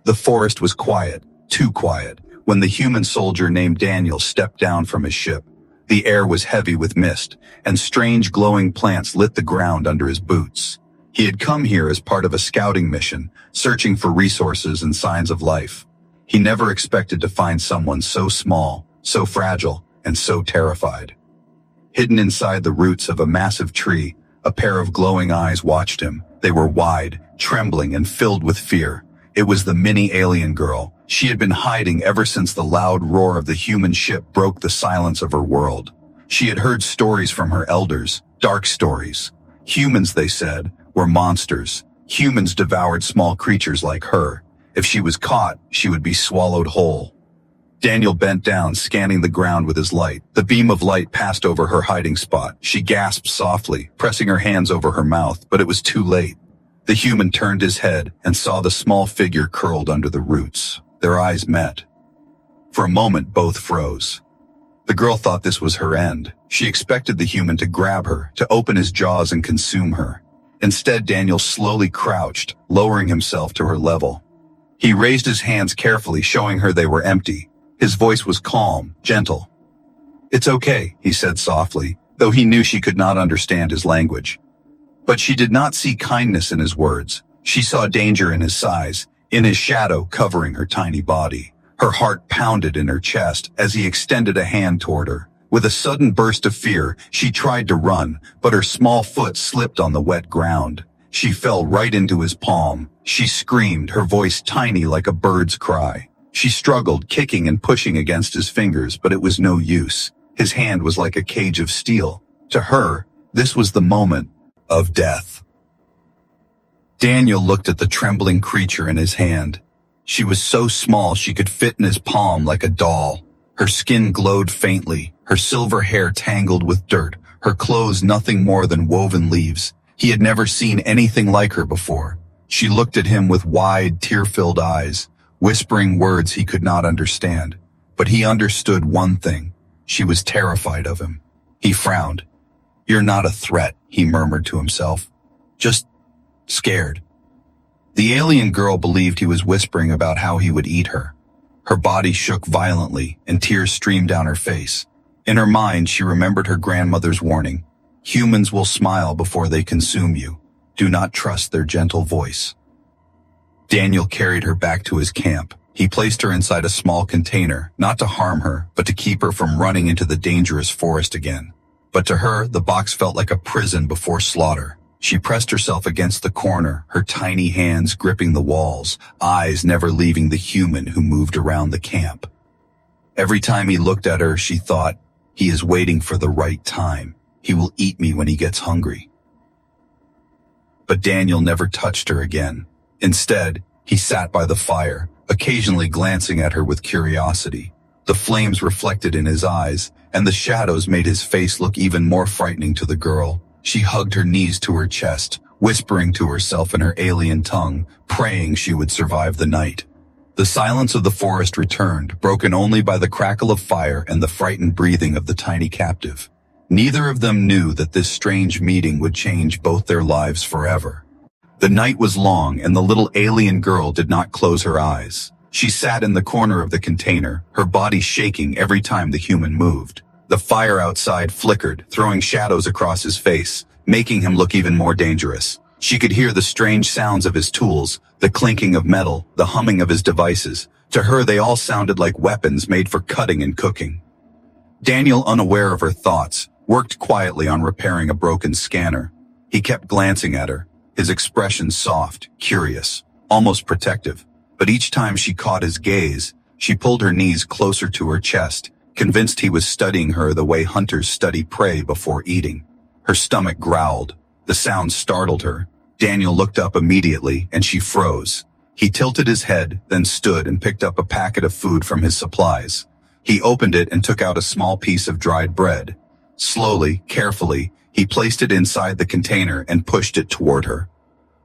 The forest was quiet, too quiet, when the human soldier named Daniel stepped down from his ship. The air was heavy with mist, and strange glowing plants lit the ground under his boots. He had come here as part of a scouting mission, searching for resources and signs of life. He never expected to find someone so small, so fragile, and so terrified. Hidden inside the roots of a massive tree, a pair of glowing eyes watched him. They were wide, trembling, and filled with fear. It was the mini alien girl. She had been hiding ever since the loud roar of the human ship broke the silence of her world. She had heard stories from her elders, dark stories. Humans, they said, were monsters. Humans devoured small creatures like her. If she was caught, she would be swallowed whole. Daniel bent down, scanning the ground with his light. The beam of light passed over her hiding spot. She gasped softly, pressing her hands over her mouth, but it was too late. The human turned his head and saw the small figure curled under the roots. Their eyes met. For a moment, both froze. The girl thought this was her end. She expected the human to grab her, to open his jaws and consume her. Instead, Daniel slowly crouched, lowering himself to her level. He raised his hands carefully, showing her they were empty. His voice was calm, gentle. "It's okay," he said softly, though he knew she could not understand his language. But she did not see kindness in his words. She saw danger in his size, in his shadow covering her tiny body. Her heart pounded in her chest as he extended a hand toward her. With a sudden burst of fear, she tried to run, but her small foot slipped on the wet ground. She fell right into his palm. She screamed, her voice tiny like a bird's cry. She struggled, kicking and pushing against his fingers, but it was no use. His hand was like a cage of steel. To her, this was the moment of death. Daniel looked at the trembling creature in his hand. She was so small she could fit in his palm like a doll. Her skin glowed faintly, her silver hair tangled with dirt, her clothes nothing more than woven leaves. He had never seen anything like her before. She looked at him with wide, tear-filled eyes, whispering words he could not understand. But he understood one thing. She was terrified of him. He frowned. "You're not a threat," he murmured to himself. "Just scared." The alien girl believed he was whispering about how he would eat her. Her body shook violently, and tears streamed down her face. In her mind, she remembered her grandmother's warning. Humans will smile before they consume you. Do not trust their gentle voice. Daniel carried her back to his camp. He placed her inside a small container, not to harm her, but to keep her from running into the dangerous forest again. But to her, the box felt like a prison before slaughter. She pressed herself against the corner, her tiny hands gripping the walls, eyes never leaving the human who moved around the camp. Every time he looked at her, she thought, "He is waiting for the right time. He will eat me when he gets hungry." But Daniel never touched her again. Instead, he sat by the fire, occasionally glancing at her with curiosity. The flames reflected in his eyes, and the shadows made his face look even more frightening to the girl. She hugged her knees to her chest, whispering to herself in her alien tongue, praying she would survive the night. The silence of the forest returned, broken only by the crackle of fire and the frightened breathing of the tiny captive. Neither of them knew that this strange meeting would change both their lives forever. The night was long, and the little alien girl did not close her eyes. She sat in the corner of the container, her body shaking every time the human moved. The fire outside flickered, throwing shadows across his face, making him look even more dangerous. She could hear the strange sounds of his tools, the clinking of metal, the humming of his devices. To her, they all sounded like weapons made for cutting and cooking. Daniel, unaware of her thoughts, worked quietly on repairing a broken scanner. He kept glancing at her, his expression soft, curious, almost protective. But each time she caught his gaze, she pulled her knees closer to her chest, convinced he was studying her the way hunters study prey before eating. Her stomach growled. The sound startled her. Daniel looked up immediately, and she froze. He tilted his head, then stood and picked up a packet of food from his supplies. He opened it and took out a small piece of dried bread. Slowly, carefully, he placed it inside the container and pushed it toward her.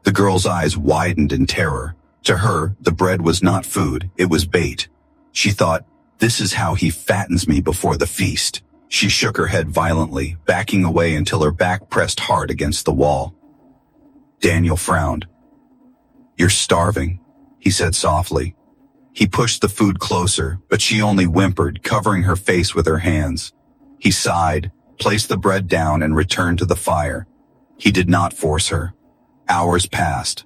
The girl's eyes widened in terror. To her, the bread was not food, it was bait. She thought, "This is how he fattens me before the feast." She shook her head violently, backing away until her back pressed hard against the wall. Daniel frowned. "You're starving." he said softly. He pushed the food closer, but she only whimpered, covering her face with her hands. He sighed, placed the bread down, and returned to the fire. He did not force her. Hours passed.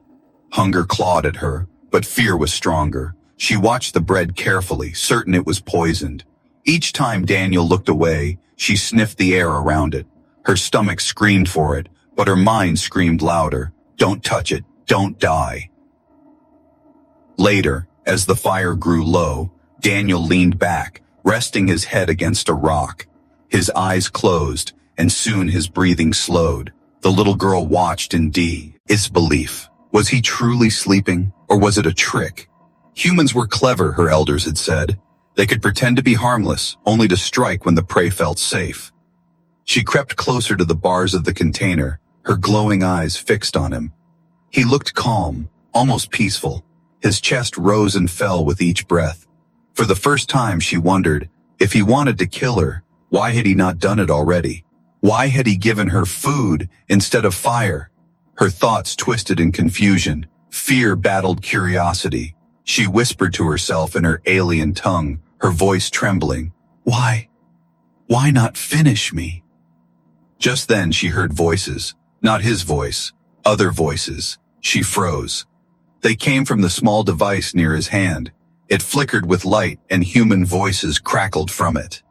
Hunger clawed at her, but fear was stronger. She watched the bread carefully, certain it was poisoned. Each time Daniel looked away, she sniffed the air around it. Her stomach screamed for it, but her mind screamed louder. Don't touch it, don't die. Later, as the fire grew low, Daniel leaned back, resting his head against a rock. His eyes closed, and soon his breathing slowed. The little girl watched in disbelief. Was he truly sleeping, or was it a trick? Humans were clever, her elders had said. They could pretend to be harmless, only to strike when the prey felt safe. She crept closer to the bars of the container, her glowing eyes fixed on him. He looked calm, almost peaceful. His chest rose and fell with each breath. For the first time, she wondered, if he wanted to kill her, why had he not done it already? Why had he given her food instead of fire? Her thoughts twisted in confusion. Fear battled curiosity. She whispered to herself in her alien tongue, her voice trembling. Why not finish me? Just then she heard voices. Not his voice, other voices. She froze. They came from the small device near his hand. It flickered with light, and human voices crackled from it.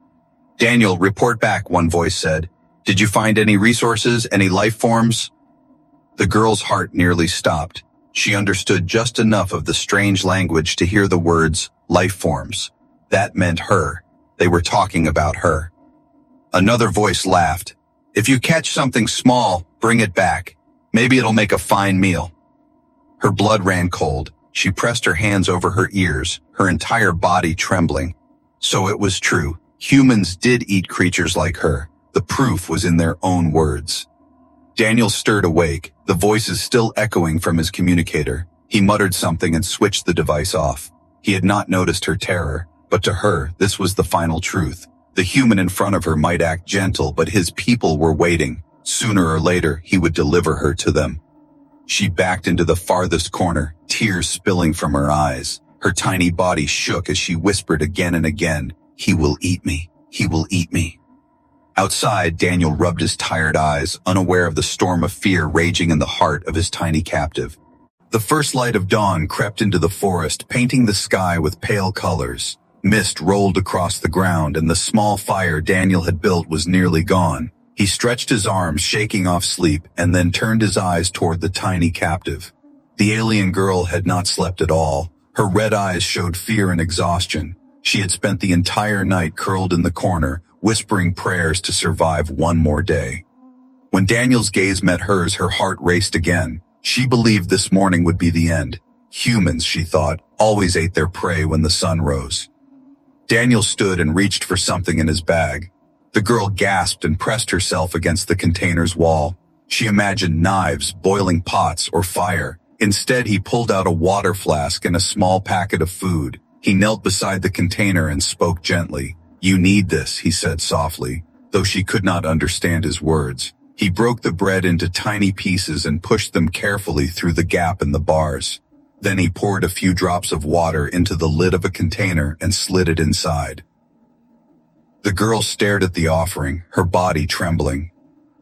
Daniel, report back, one voice said. Did you find any resources, any life forms? The girl's heart nearly stopped. She understood just enough of the strange language to hear the words, life forms. That meant her. They were talking about her. Another voice laughed. If you catch something small, bring it back. Maybe it'll make a fine meal. Her blood ran cold. She pressed her hands over her ears, her entire body trembling. So it was true. Humans did eat creatures like her. The proof was in their own words. Daniel stirred awake, the voices still echoing from his communicator. He muttered something and switched the device off. He had not noticed her terror, but to her, this was the final truth. The human in front of her might act gentle, but his people were waiting. Sooner or later, he would deliver her to them. She backed into the farthest corner, tears spilling from her eyes. Her tiny body shook as she whispered again and again, "He will eat me. He will eat me." Outside, Daniel rubbed his tired eyes, unaware of the storm of fear raging in the heart of his tiny captive. The first light of dawn crept into the forest, painting the sky with pale colors. Mist rolled across the ground, and the small fire Daniel had built was nearly gone. He stretched his arms, shaking off sleep, and then turned his eyes toward the tiny captive. The alien girl had not slept at all. Her red eyes showed fear and exhaustion. She had spent the entire night curled in the corner, whispering prayers to survive one more day. When Daniel's gaze met hers, her heart raced again. She believed this morning would be the end. Humans, she thought, always ate their prey when the sun rose. Daniel stood and reached for something in his bag. The girl gasped and pressed herself against the container's wall. She imagined knives, boiling pots, or fire. Instead, he pulled out a water flask and a small packet of food. He knelt beside the container and spoke gently. "You need this," he said softly, though she could not understand his words. He broke the bread into tiny pieces and pushed them carefully through the gap in the bars. Then he poured a few drops of water into the lid of a container and slid it inside. The girl stared at the offering, her body trembling.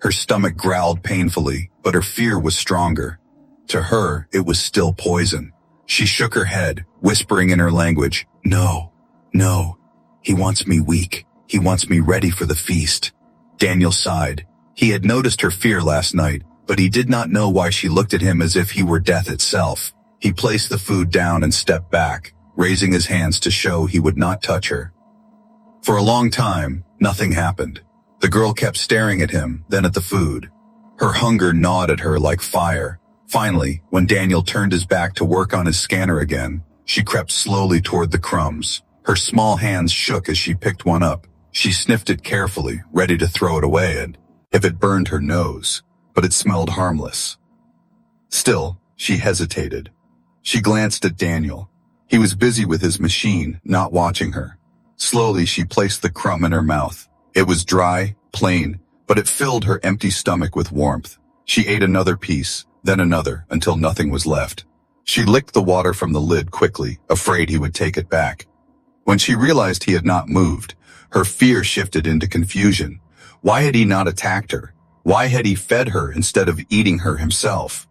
Her stomach growled painfully, but her fear was stronger. To her, it was still poison. She shook her head, whispering in her language, "No, no. He wants me weak. He wants me ready for the feast." Daniel sighed. He had noticed her fear last night, but he did not know why she looked at him as if he were death itself. He placed the food down and stepped back, raising his hands to show he would not touch her. For a long time, nothing happened. The girl kept staring at him, then at the food. Her hunger gnawed at her like fire. Finally, when Daniel turned his back to work on his scanner again, she crept slowly toward the crumbs. Her small hands shook as she picked one up. She sniffed it carefully, ready to throw it away and if it burned her nose, but it smelled harmless. Still, she hesitated. She glanced at Daniel. He was busy with his machine, not watching her. Slowly, she placed the crumb in her mouth. It was dry, plain, but it filled her empty stomach with warmth. She ate another piece, then another, until nothing was left. She licked the water from the lid quickly, afraid he would take it back. When she realized he had not moved, her fear shifted into confusion. Why had he not attacked her? Why had he fed her instead of eating her himself?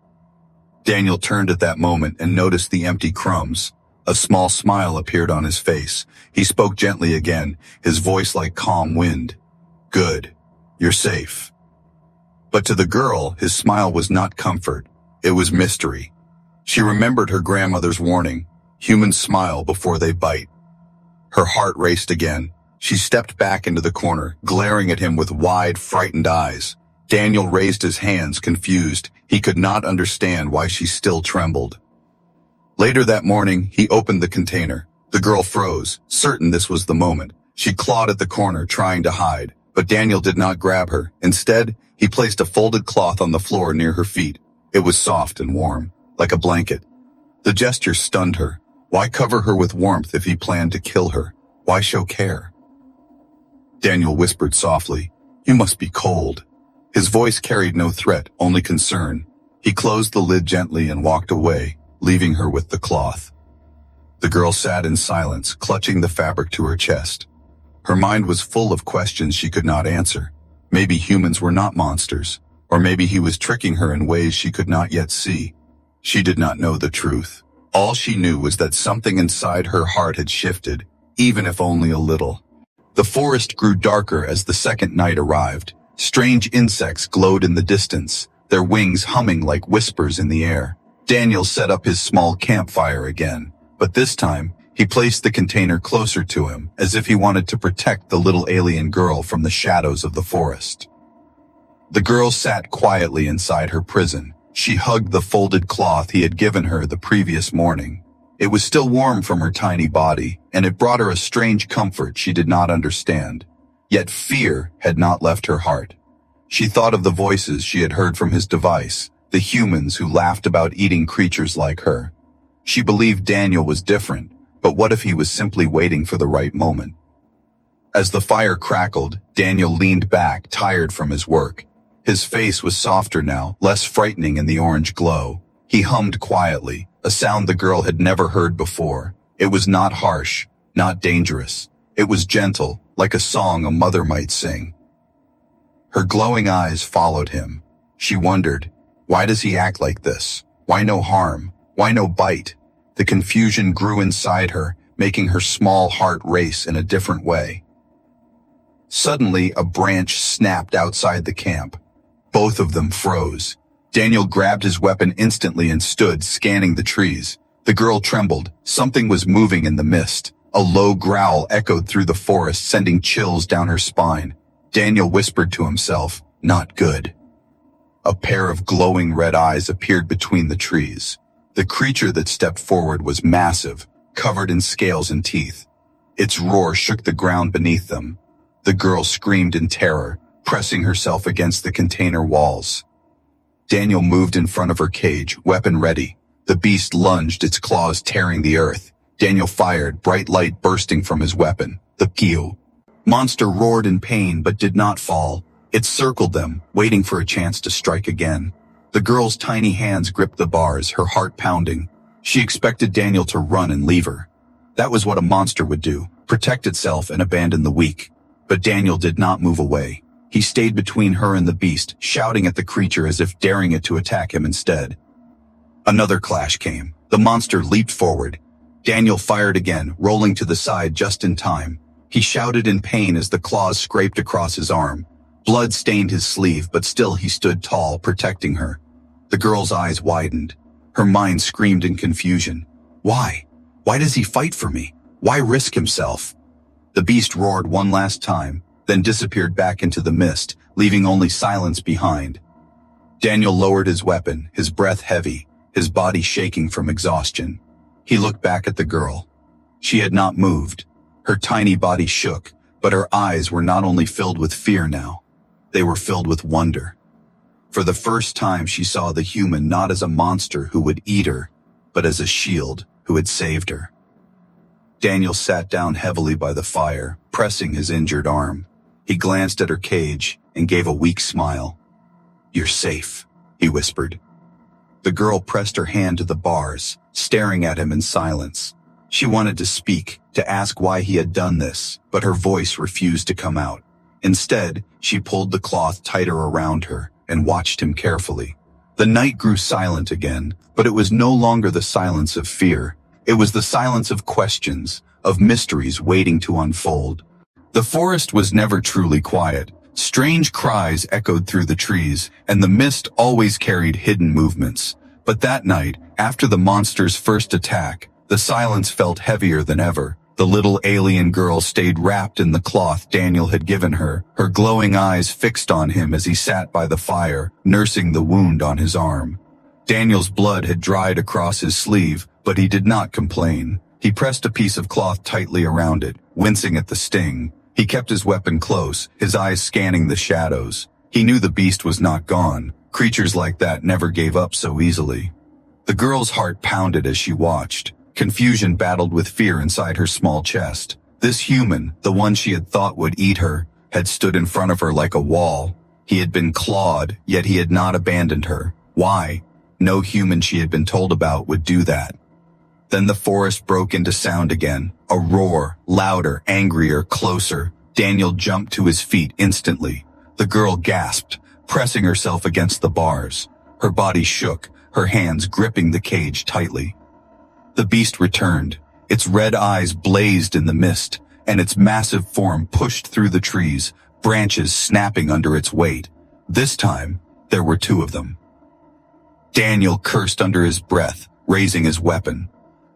Daniel turned at that moment and noticed the empty crumbs. A small smile appeared on his face. He spoke gently again, his voice like calm wind. "Good. You're safe." But to the girl, his smile was not comfort. It was mystery. She remembered her grandmother's warning, humans smile before they bite. Her heart raced again. She stepped back into the corner, glaring at him with wide, frightened eyes. Daniel raised his hands, confused. He could not understand why she still trembled. Later that morning, he opened the container. The girl froze, certain this was the moment. She clawed at the corner, trying to hide, but Daniel did not grab her. Instead, he placed a folded cloth on the floor near her feet. It was soft and warm, like a blanket. The gesture stunned her. Why cover her with warmth if he planned to kill her? Why show care? Daniel whispered softly, "You must be cold." His voice carried no threat, only concern. He closed the lid gently and walked away, leaving her with the cloth. The girl sat in silence, clutching the fabric to her chest. Her mind was full of questions she could not answer. Maybe humans were not monsters, or maybe he was tricking her in ways she could not yet see. She did not know the truth. All she knew was that something inside her heart had shifted, even if only a little. The forest grew darker as the second night arrived. Strange insects glowed in the distance, their wings humming like whispers in the air. Daniel set up his small campfire again, but this time, he placed the container closer to him, as if he wanted to protect the little alien girl from the shadows of the forest. The girl sat quietly inside her prison. She hugged the folded cloth he had given her the previous morning. It was still warm from her tiny body, and it brought her a strange comfort she did not understand. Yet fear had not left her heart. She thought of the voices she had heard from his device, the humans who laughed about eating creatures like her. She believed Daniel was different, but what if he was simply waiting for the right moment? As the fire crackled, Daniel leaned back, tired from his work. His face was softer now, less frightening in the orange glow. He hummed quietly, a sound the girl had never heard before. It was not harsh, not dangerous. It was gentle, like a song a mother might sing. Her glowing eyes followed him. She wondered, why does he act like this? Why no harm? Why no bite? The confusion grew inside her, making her small heart race in a different way. Suddenly, a branch snapped outside the camp. Both of them froze. Daniel grabbed his weapon instantly and stood, scanning the trees. The girl trembled. Something was moving in the mist. A low growl echoed through the forest, sending chills down her spine. Daniel whispered to himself, "Not good." A pair of glowing red eyes appeared between the trees. The creature that stepped forward was massive, covered in scales and teeth. Its roar shook the ground beneath them. The girl screamed in terror, pressing herself against the container walls. Daniel moved in front of her cage, weapon ready. The beast lunged, its claws tearing the earth. Daniel fired, bright light bursting from his weapon. The pew. Monster roared in pain but did not fall. It circled them, waiting for a chance to strike again. The girl's tiny hands gripped the bars, her heart pounding. She expected Daniel to run and leave her. That was what a monster would do, protect itself and abandon the weak. But Daniel did not move away. He stayed between her and the beast, shouting at the creature as if daring it to attack him instead. Another clash came. The monster leaped forward. Daniel fired again, rolling to the side just in time. He shouted in pain as the claws scraped across his arm. Blood stained his sleeve, but still he stood tall, protecting her. The girl's eyes widened. Her mind screamed in confusion. Why? Why does he fight for me? Why risk himself? The beast roared one last time, then disappeared back into the mist, leaving only silence behind. Daniel lowered his weapon, his breath heavy, his body shaking from exhaustion. He looked back at the girl. She had not moved. Her tiny body shook, but her eyes were not only filled with fear now. They were filled with wonder. For the first time she saw the human not as a monster who would eat her, but as a shield who had saved her. Daniel sat down heavily by the fire, pressing his injured arm. He glanced at her cage and gave a weak smile. "You're safe," he whispered. The girl pressed her hand to the bars, staring at him in silence. She wanted to speak, to ask why he had done this, but her voice refused to come out. Instead, she pulled the cloth tighter around her and watched him carefully. The night grew silent again, but it was no longer the silence of fear. It was the silence of questions, of mysteries waiting to unfold. The forest was never truly quiet. Strange cries echoed through the trees, and the mist always carried hidden movements. But that night, after the monster's first attack, the silence felt heavier than ever. The little alien girl stayed wrapped in the cloth Daniel had given her, her glowing eyes fixed on him as he sat by the fire, nursing the wound on his arm. Daniel's blood had dried across his sleeve, but he did not complain. He pressed a piece of cloth tightly around it, wincing at the sting. He kept his weapon close, his eyes scanning the shadows. He knew the beast was not gone. Creatures like that never gave up so easily. The girl's heart pounded as she watched. Confusion battled with fear inside her small chest. This human, the one she had thought would eat her, had stood in front of her like a wall. He had been clawed, yet he had not abandoned her. Why? No human she had been told about would do that. Then the forest broke into sound again. A roar, louder, angrier, closer. Daniel jumped to his feet instantly. The girl gasped, pressing herself against the bars. Her body shook, her hands gripping the cage tightly. The beast returned. Its red eyes blazed in the mist, and its massive form pushed through the trees, branches snapping under its weight. This time, there were two of them. Daniel cursed under his breath, raising his weapon.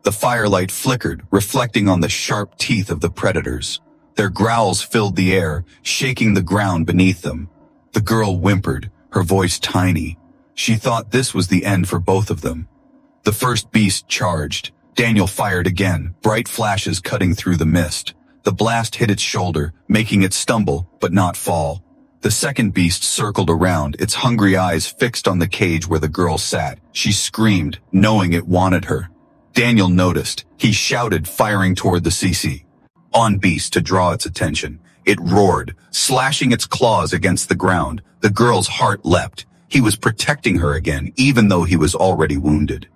The firelight flickered, reflecting on the sharp teeth of the predators. Their growls filled the air, shaking the ground beneath them. The girl whimpered, her voice tiny. She thought this was the end for both of them. The first beast charged. Daniel fired again, bright flashes cutting through the mist. The blast hit its shoulder, making it stumble, but not fall. The second beast circled around, its hungry eyes fixed on the cage where the girl sat. She screamed, knowing it wanted her. Daniel noticed. He shouted, firing toward the CC. On beast to draw its attention. It roared, slashing its claws against the ground. The girl's heart leapt. He was protecting her again, even though he was already wounded.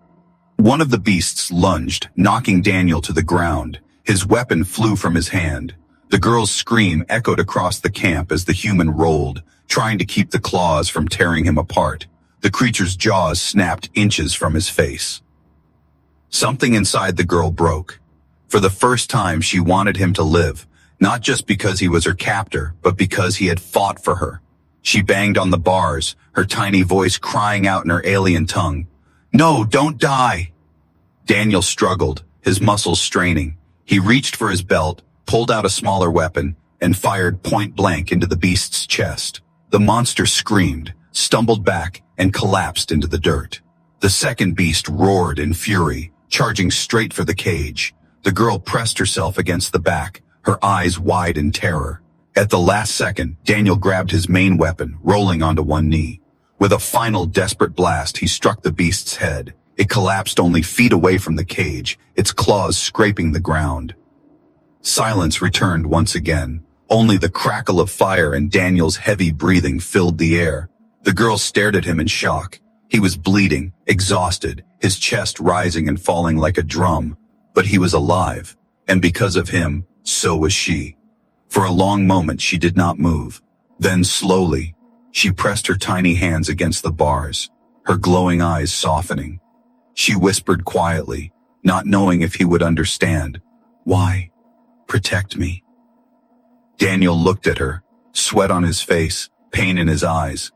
One of the beasts lunged, knocking Daniel to the ground. His weapon flew from his hand. The girl's scream echoed across the camp as the human rolled, trying to keep the claws from tearing him apart. The creature's jaws snapped inches from his face. Something inside the girl broke. For the first time, she wanted him to live, not just because he was her captor, but because he had fought for her. She banged on the bars, her tiny voice crying out in her alien tongue. "No, don't die!" Daniel struggled, his muscles straining. He reached for his belt, pulled out a smaller weapon, and fired point blank into the beast's chest. The monster screamed, stumbled back, and collapsed into the dirt. The second beast roared in fury, charging straight for the cage. The girl pressed herself against the back, her eyes wide in terror. At the last second, Daniel grabbed his main weapon, rolling onto one knee. With a final desperate blast, he struck the beast's head. It collapsed only feet away from the cage, its claws scraping the ground. Silence returned once again. Only the crackle of fire and Daniel's heavy breathing filled the air. The girl stared at him in shock. He was bleeding, exhausted, his chest rising and falling like a drum. But he was alive, and because of him, so was she. For a long moment she did not move. Then slowly, she pressed her tiny hands against the bars, her glowing eyes softening. She whispered quietly, not knowing if he would understand. "Why? Protect me." Daniel looked at her, sweat on his face, pain in his eyes,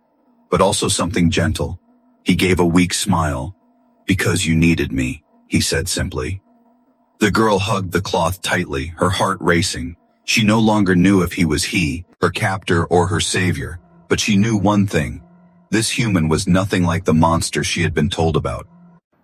but also something gentle. He gave a weak smile. "Because you needed me," he said simply. The girl hugged the cloth tightly, her heart racing. She no longer knew if he was her captor or her savior, but she knew one thing. This human was nothing like the monster she had been told about.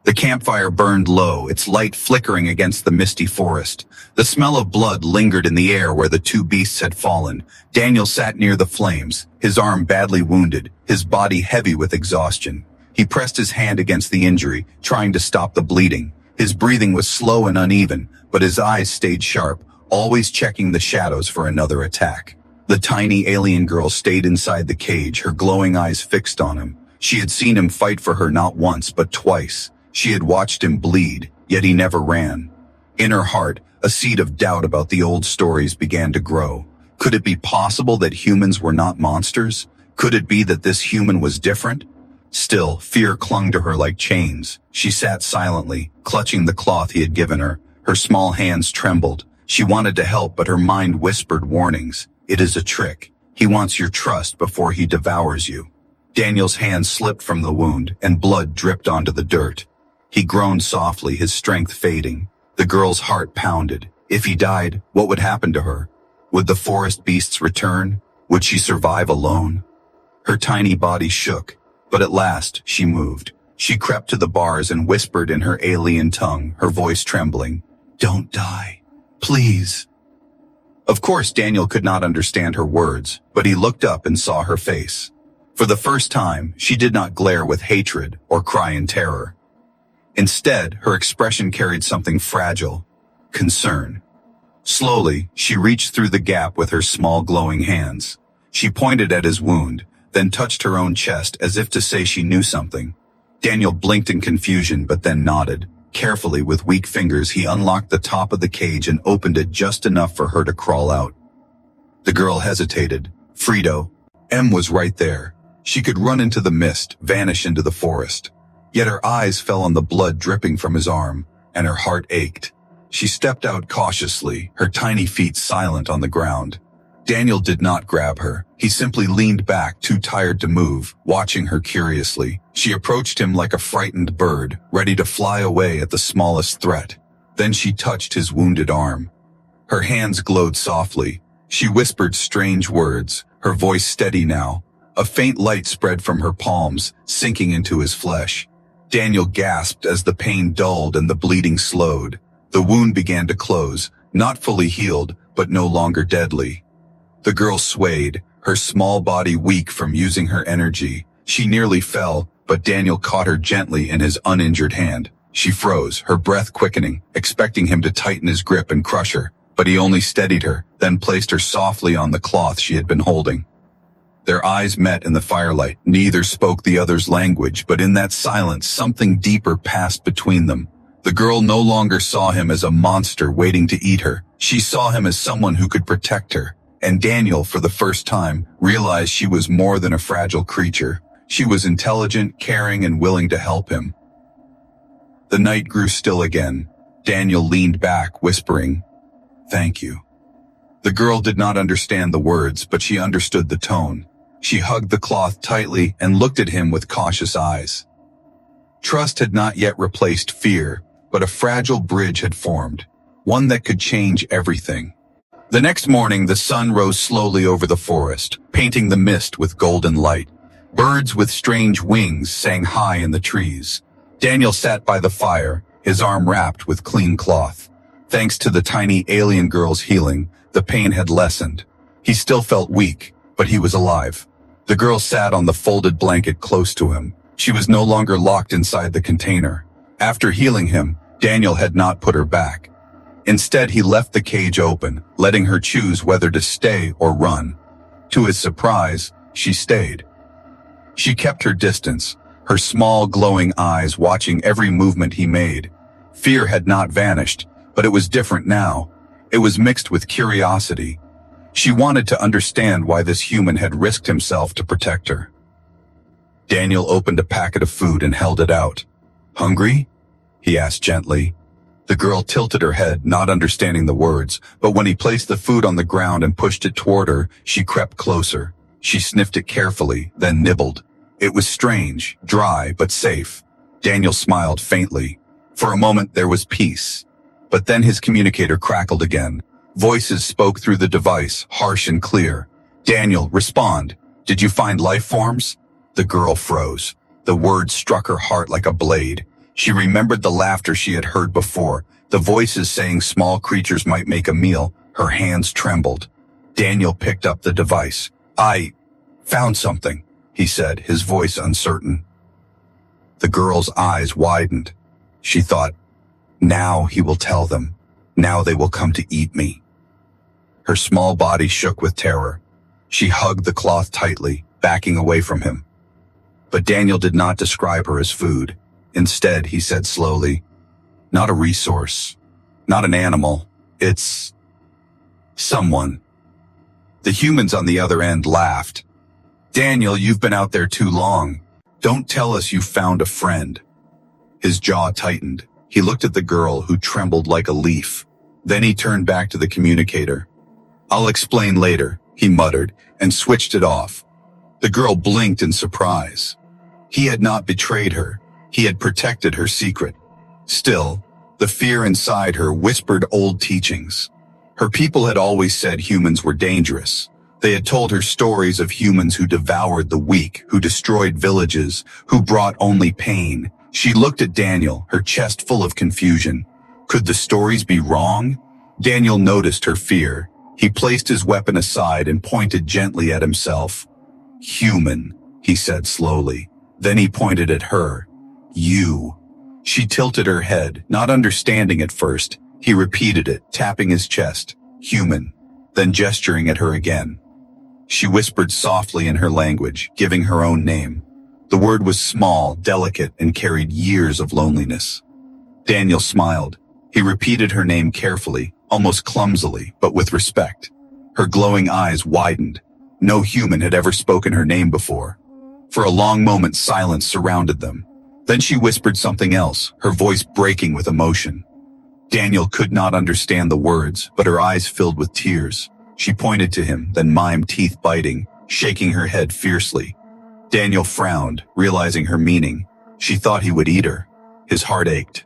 The campfire burned low, its light flickering against the misty forest. The smell of blood lingered in the air where the two beasts had fallen. Daniel sat near the flames, his arm badly wounded, his body heavy with exhaustion. He pressed his hand against the injury, trying to stop the bleeding. His breathing was slow and uneven, but his eyes stayed sharp, always checking the shadows for another attack. The tiny alien girl stayed inside the cage, her glowing eyes fixed on him. She had seen him fight for her not once but twice. She had watched him bleed, yet he never ran. In her heart, a seed of doubt about the old stories began to grow. Could it be possible that humans were not monsters? Could it be that this human was different? Still, fear clung to her like chains. She sat silently, clutching the cloth he had given her. Her small hands trembled. She wanted to help, but her mind whispered warnings. It is a trick. He wants your trust before he devours you. Daniel's hand slipped from the wound, and blood dripped onto the dirt. He groaned softly, his strength fading. The girl's heart pounded. If he died, what would happen to her? Would the forest beasts return? Would she survive alone? Her tiny body shook, but at last she moved. She crept to the bars and whispered in her alien tongue, her voice trembling. Don't die. Please. Of course, Daniel could not understand her words, but he looked up and saw her face. For the first time, she did not glare with hatred or cry in terror. Instead, her expression carried something fragile, concern. Slowly, she reached through the gap with her small glowing hands. She pointed at his wound, then touched her own chest as if to say she knew something. Daniel blinked in confusion but then nodded. Carefully, with weak fingers, he unlocked the top of the cage and opened it just enough for her to crawl out. The girl hesitated. Frito. M was right there. She could run into the mist, vanish into the forest. Yet her eyes fell on the blood dripping from his arm, and her heart ached. She stepped out cautiously, her tiny feet silent on the ground. Daniel did not grab her. He simply leaned back, too tired to move, watching her curiously. She approached him like a frightened bird, ready to fly away at the smallest threat. Then she touched his wounded arm. Her hands glowed softly. She whispered strange words, her voice steady now. A faint light spread from her palms, sinking into his flesh. Daniel gasped as the pain dulled and the bleeding slowed. The wound began to close, not fully healed, but no longer deadly. The girl swayed, her small body weak from using her energy. She nearly fell, but Daniel caught her gently in his uninjured hand. She froze, her breath quickening, expecting him to tighten his grip and crush her, but he only steadied her, then placed her softly on the cloth she had been holding. Their eyes met in the firelight. Neither spoke the other's language, but in that silence, something deeper passed between them. The girl no longer saw him as a monster waiting to eat her. She saw him as someone who could protect her. And Daniel, for the first time, realized she was more than a fragile creature. She was intelligent, caring, and willing to help him. The night grew still again. Daniel leaned back, whispering, "Thank you." The girl did not understand the words, but she understood the tone. She hugged the cloth tightly and looked at him with cautious eyes. Trust had not yet replaced fear, but a fragile bridge had formed, one that could change everything. The next morning, the sun rose slowly over the forest, painting the mist with golden light. Birds with strange wings sang high in the trees. Daniel sat by the fire, his arm wrapped with clean cloth. Thanks to the tiny alien girl's healing, the pain had lessened. He still felt weak, but he was alive. The girl sat on the folded blanket close to him. She was no longer locked inside the container. After healing him, Daniel had not put her back. Instead, he left the cage open, letting her choose whether to stay or run. To his surprise, she stayed. She kept her distance, her small glowing eyes watching every movement he made. Fear had not vanished, but it was different now. It was mixed with curiosity. She wanted to understand why this human had risked himself to protect her. Daniel opened a packet of food and held it out. "Hungry?" he asked gently. The girl tilted her head, not understanding the words, but when he placed the food on the ground and pushed it toward her, she crept closer. She sniffed it carefully, then nibbled. It was strange, dry, but safe. Daniel smiled faintly. For a moment there was peace. But then his communicator crackled again. Voices spoke through the device, harsh and clear. "Daniel, respond. Did you find life forms?" The girl froze. The words struck her heart like a blade. She remembered the laughter she had heard before, the voices saying small creatures might make a meal. Her hands trembled. Daniel picked up the device. "I found something," he said, his voice uncertain. The girl's eyes widened. She thought, "Now he will tell them. Now they will come to eat me." Her small body shook with terror. She hugged the cloth tightly, backing away from him. But Daniel did not describe her as food. Instead, he said slowly, "Not a resource, not an animal. It's someone." The humans on the other end laughed. "Daniel, you've been out there too long. Don't tell us you found a friend." His jaw tightened. He looked at the girl, who trembled like a leaf. Then he turned back to the communicator. "I'll explain later," he muttered, and switched it off. The girl blinked in surprise. He had not betrayed her. He had protected her secret. Still, the fear inside her whispered old teachings. Her people had always said humans were dangerous. They had told her stories of humans who devoured the weak, who destroyed villages, who brought only pain. She looked at Daniel, her chest full of confusion. Could the stories be wrong? Daniel noticed her fear. He placed his weapon aside and pointed gently at himself. "Human," he said slowly. Then he pointed at her. "You." She tilted her head, not understanding at first. He repeated it, tapping his chest. "Human," then gesturing at her again. She whispered softly in her language, giving her own name. The word was small, delicate, and carried years of loneliness. Daniel smiled. He repeated her name carefully, almost clumsily, but with respect. Her glowing eyes widened. No human had ever spoken her name before. For a long moment, silence surrounded them. Then she whispered something else, her voice breaking with emotion. Daniel could not understand the words, but her eyes filled with tears. She pointed to him, then mimed, teeth biting, shaking her head fiercely. Daniel frowned, realizing her meaning. She thought he would eat her. His heart ached.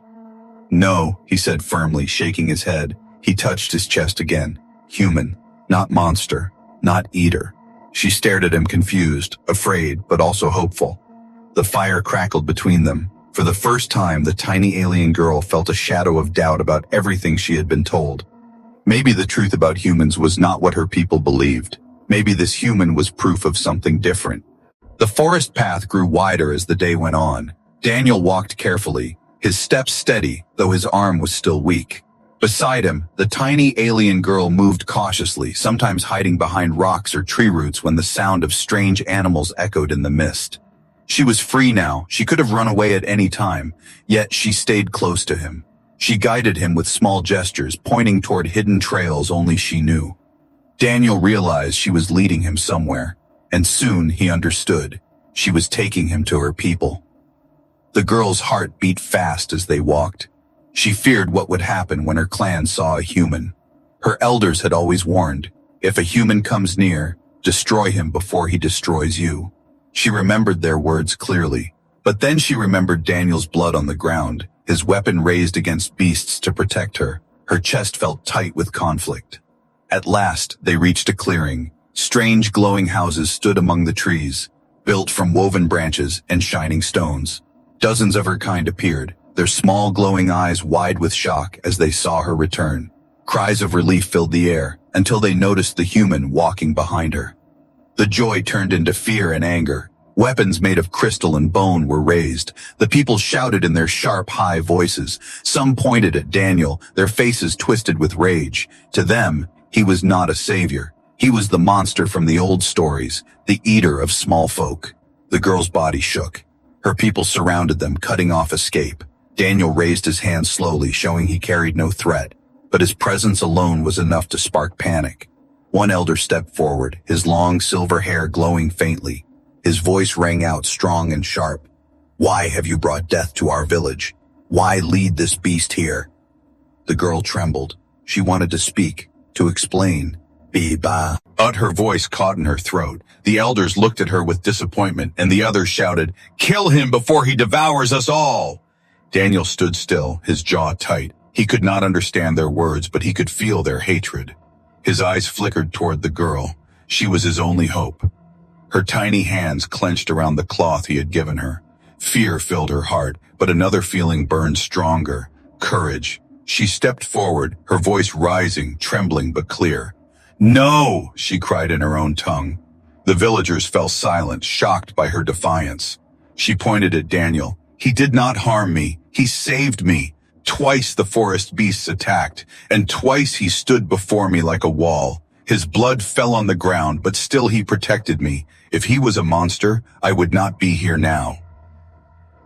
"No," he said firmly, shaking his head. He touched his chest again. "Human, not monster, not eater." She stared at him, confused, afraid, but also hopeful. The fire crackled between them. For the first time, the tiny alien girl felt a shadow of doubt about everything she had been told. Maybe the truth about humans was not what her people believed. Maybe this human was proof of something different. The forest path grew wider as the day went on. Daniel walked carefully, his steps steady, though his arm was still weak. Beside him, the tiny alien girl moved cautiously, sometimes hiding behind rocks or tree roots when the sound of strange animals echoed in the mist. She was free now. She could have run away at any time, yet she stayed close to him. She guided him with small gestures, pointing toward hidden trails only she knew. Daniel realized she was leading him somewhere, and soon he understood. She was taking him to her people. The girl's heart beat fast as they walked. She feared what would happen when her clan saw a human. Her elders had always warned, if a human comes near, destroy him before he destroys you. She remembered their words clearly, but then she remembered Daniel's blood on the ground, his weapon raised against beasts to protect her. Her chest felt tight with conflict. At last, they reached a clearing. Strange glowing houses stood among the trees, built from woven branches and shining stones. Dozens of her kind appeared, their small glowing eyes wide with shock as they saw her return. Cries of relief filled the air, until they noticed the human walking behind her. The joy turned into fear and anger. Weapons made of crystal and bone were raised. The people shouted in their sharp, high voices. Some pointed at Daniel, their faces twisted with rage. To them, he was not a savior. He was the monster from the old stories, the eater of small folk. The girl's body shook. Her people surrounded them, cutting off escape. Daniel raised his hand slowly, showing he carried no threat, but his presence alone was enough to spark panic. One elder stepped forward, his long silver hair glowing faintly. His voice rang out strong and sharp. "Why have you brought death to our village? Why lead this beast here?" The girl trembled. She wanted to speak, to explain. "Biba." But her voice caught in her throat. The elders looked at her with disappointment, and the others shouted, "Kill him before he devours us all!" Daniel stood still, his jaw tight. He could not understand their words, but he could feel their hatred. His eyes flickered toward the girl. She was his only hope. Her tiny hands clenched around the cloth he had given her. Fear filled her heart, but another feeling burned stronger. Courage. She stepped forward, her voice rising, trembling but clear. "No!" she cried in her own tongue. The villagers fell silent, shocked by her defiance. She pointed at Daniel. "He did not harm me. He saved me. Twice the forest beasts attacked, and twice he stood before me like a wall. His blood fell on the ground, but still he protected me. If he was a monster, I would not be here now.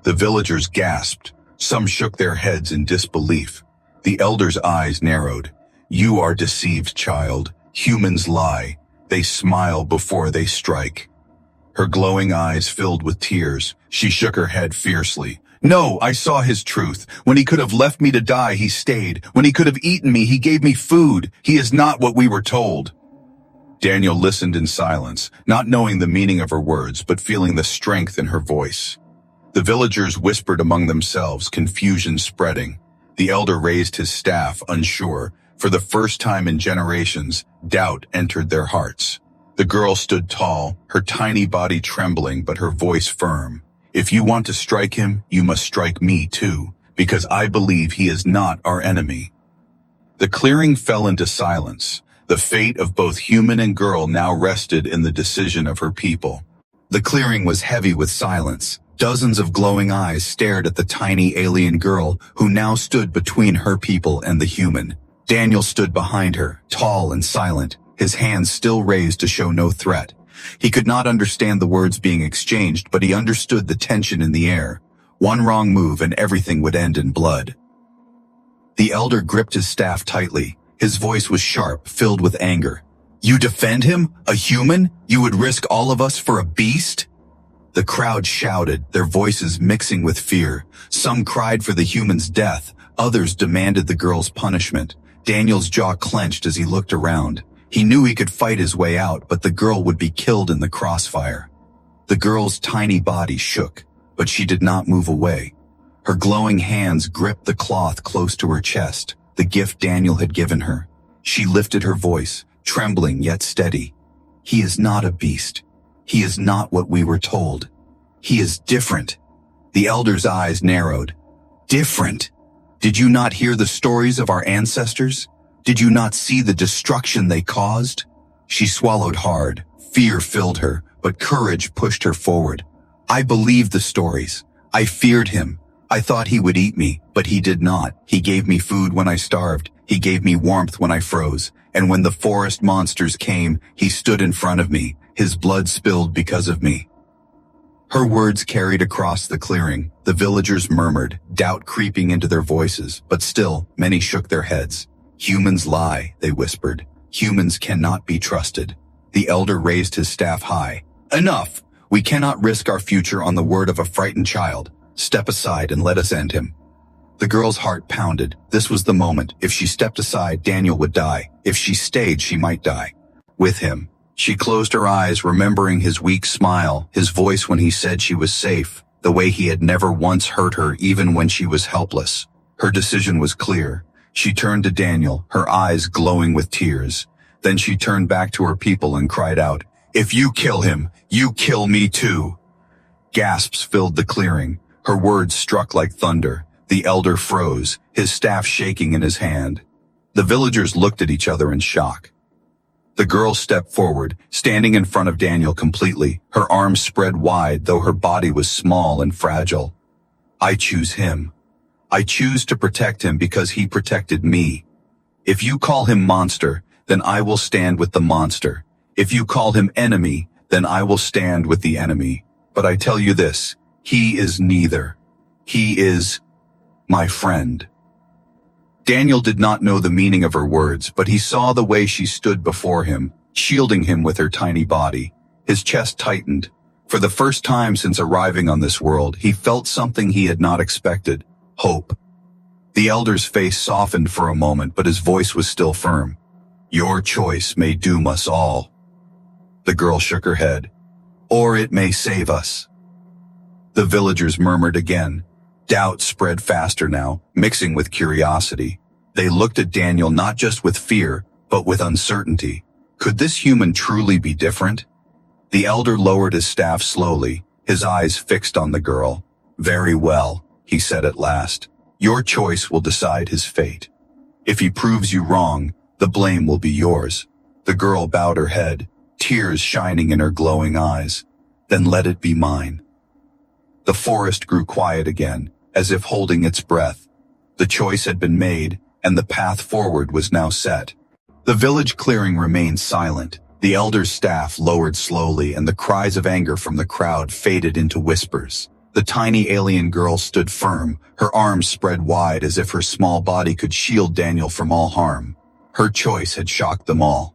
The villagers gasped. Some shook their heads in disbelief. The elder's eyes narrowed. You are deceived, child. Humans lie. They smile before they strike. Her glowing eyes filled with tears. She shook her head fiercely. No, I saw his truth. When he could have left me to die, he stayed. When he could have eaten me, he gave me food. He is not what we were told. Daniel listened in silence, not knowing the meaning of her words, but feeling the strength in her voice. The villagers whispered among themselves, confusion spreading. The elder raised his staff, unsure. For the first time in generations, doubt entered their hearts. The girl stood tall, her tiny body trembling but her voice firm. If you want to strike him, you must strike me too, because I believe he is not our enemy. The clearing fell into silence. The fate of both human and girl now rested in the decision of her people. The clearing was heavy with silence. Dozens of glowing eyes stared at the tiny alien girl who now stood between her people and the human. Daniel stood behind her, tall and silent, his hands still raised to show no threat. He could not understand the words being exchanged, but he understood the tension in the air. One wrong move and everything would end in blood. The elder gripped his staff tightly. His voice was sharp, filled with anger. You defend him? A human? You would risk all of us for a beast? The crowd shouted, their voices mixing with fear. Some cried for the human's death. Others demanded the girl's punishment. Daniel's jaw clenched as he looked around. He knew he could fight his way out, but the girl would be killed in the crossfire. The girl's tiny body shook, but she did not move away. Her glowing hands gripped the cloth close to her chest, the gift Daniel had given her. She lifted her voice, trembling yet steady. He is not a beast. He is not what we were told. He is different. The elder's eyes narrowed. Different? Did you not hear the stories of our ancestors? Did you not see the destruction they caused? She swallowed hard. Fear filled her, but courage pushed her forward. I believed the stories. I feared him. I thought he would eat me, but he did not. He gave me food when I starved. He gave me warmth when I froze. And when the forest monsters came, he stood in front of me. His blood spilled because of me. Her words carried across the clearing. The villagers murmured, doubt creeping into their voices, but still, many shook their heads. Humans lie, they whispered. Humans cannot be trusted. The elder raised his staff high. Enough! We cannot risk our future on the word of a frightened child. Step aside and let us end him. The girl's heart pounded. This was the moment. If she stepped aside, Daniel would die. If she stayed, she might die. With him. She closed her eyes, remembering his weak smile, his voice when he said she was safe, the way he had never once hurt her even when she was helpless. Her decision was clear. She turned to Daniel, her eyes glowing with tears. Then she turned back to her people and cried out, If you kill him, you kill me too. Gasps filled the clearing. Her words struck like thunder. The elder froze, his staff shaking in his hand. The villagers looked at each other in shock. The girl stepped forward, standing in front of Daniel completely, her arms spread wide though her body was small and fragile. I choose him. I choose to protect him because he protected me. If you call him monster, then I will stand with the monster. If you call him enemy, then I will stand with the enemy. But I tell you this, he is neither. He is my friend. Daniel did not know the meaning of her words, but he saw the way she stood before him, shielding him with her tiny body. His chest tightened. For the first time since arriving on this world, he felt something he had not expected. Hope. The elder's face softened for a moment, but his voice was still firm. Your choice may doom us all. The girl shook her head. Or it may save us. The villagers murmured again. Doubt spread faster now, mixing with curiosity. They looked at Daniel not just with fear, but with uncertainty. Could this human truly be different? The elder lowered his staff slowly, his eyes fixed on the girl. Very well, he said at last. Your choice will decide his fate. If he proves you wrong, the blame will be yours. The girl bowed her head, tears shining in her glowing eyes. Then let it be mine. The forest grew quiet again, as if holding its breath. The choice had been made, and the path forward was now set. The village clearing remained silent. The elder's staff lowered slowly, and the cries of anger from the crowd faded into whispers. The tiny alien girl stood firm, her arms spread wide as if her small body could shield Daniel from all harm. Her choice had shocked them all.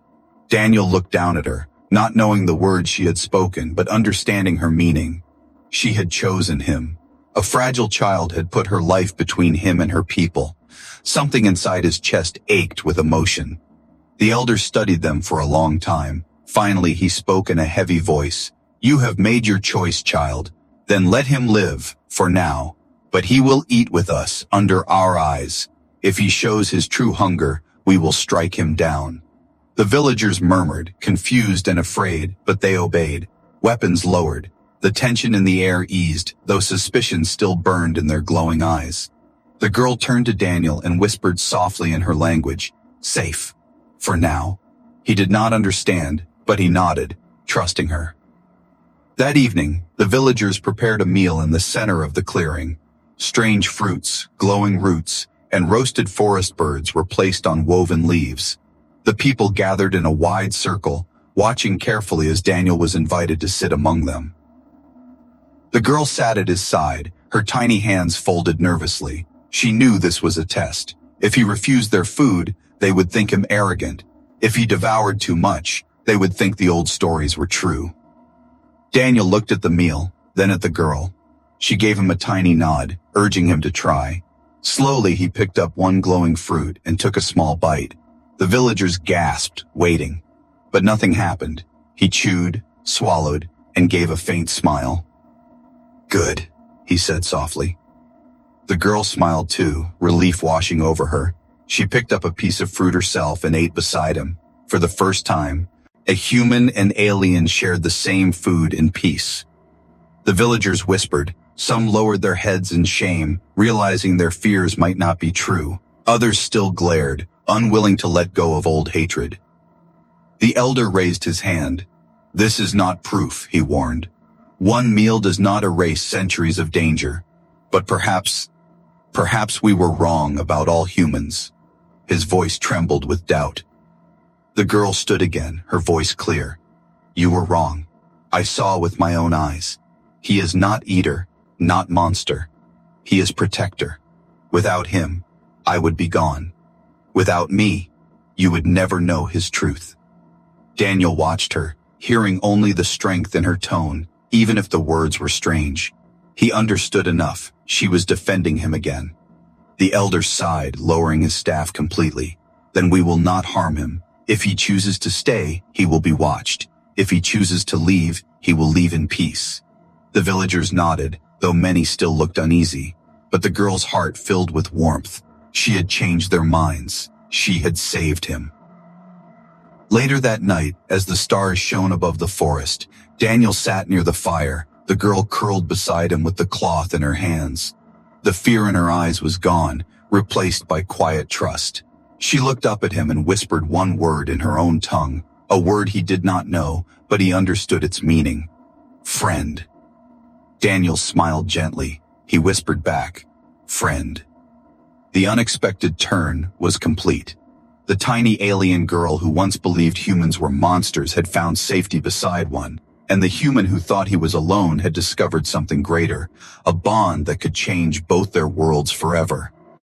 Daniel looked down at her, not knowing the words she had spoken, but understanding her meaning. She had chosen him. A fragile child had put her life between him and her people. Something inside his chest ached with emotion. The elder studied them for a long time. Finally, he spoke in a heavy voice. "You have made your choice, child. Then let him live, for now. But he will eat with us, under our eyes. If he shows his true hunger, we will strike him down." The villagers murmured, confused and afraid, but they obeyed. Weapons lowered. The tension in the air eased, though suspicion still burned in their glowing eyes. The girl turned to Daniel and whispered softly in her language, "Safe. For now." He did not understand, but he nodded, trusting her. That evening, the villagers prepared a meal in the center of the clearing. Strange fruits, glowing roots, and roasted forest birds were placed on woven leaves. The people gathered in a wide circle, watching carefully as Daniel was invited to sit among them. The girl sat at his side, her tiny hands folded nervously. She knew this was a test. If he refused their food, they would think him arrogant. If he devoured too much, they would think the old stories were true. Daniel looked at the meal, then at the girl. She gave him a tiny nod, urging him to try. Slowly, he picked up one glowing fruit and took a small bite. The villagers gasped, waiting. But nothing happened. He chewed, swallowed, and gave a faint smile. "Good," he said softly. The girl smiled too, relief washing over her. She picked up a piece of fruit herself and ate beside him. For the first time, a human and alien shared the same food in peace. The villagers whispered. Some lowered their heads in shame, realizing their fears might not be true. Others still glared, unwilling to let go of old hatred. The elder raised his hand. "This is not proof," he warned. "One meal does not erase centuries of danger. But perhaps we were wrong about all humans." His voice trembled with doubt. The girl stood again, her voice clear. "You were wrong. I saw with my own eyes. He is not eater, not monster. He is protector. Without him, I would be gone. Without me, you would never know his truth." Daniel watched her, hearing only the strength in her tone, even if the words were strange. He understood enough. She was defending him again. The elder sighed, lowering his staff completely. "Then we will not harm him. If he chooses to stay, he will be watched. If he chooses to leave, he will leave in peace." The villagers nodded, though many still looked uneasy. But the girl's heart filled with warmth. She had changed their minds. She had saved him. Later that night, as the stars shone above the forest, Daniel sat near the fire, the girl curled beside him with the cloth in her hands. The fear in her eyes was gone, replaced by quiet trust. She looked up at him and whispered one word in her own tongue, a word he did not know, but he understood its meaning. "Friend." Daniel smiled gently. He whispered back, "Friend." The unexpected turn was complete. The tiny alien girl who once believed humans were monsters had found safety beside one, and the human who thought he was alone had discovered something greater, a bond that could change both their worlds forever.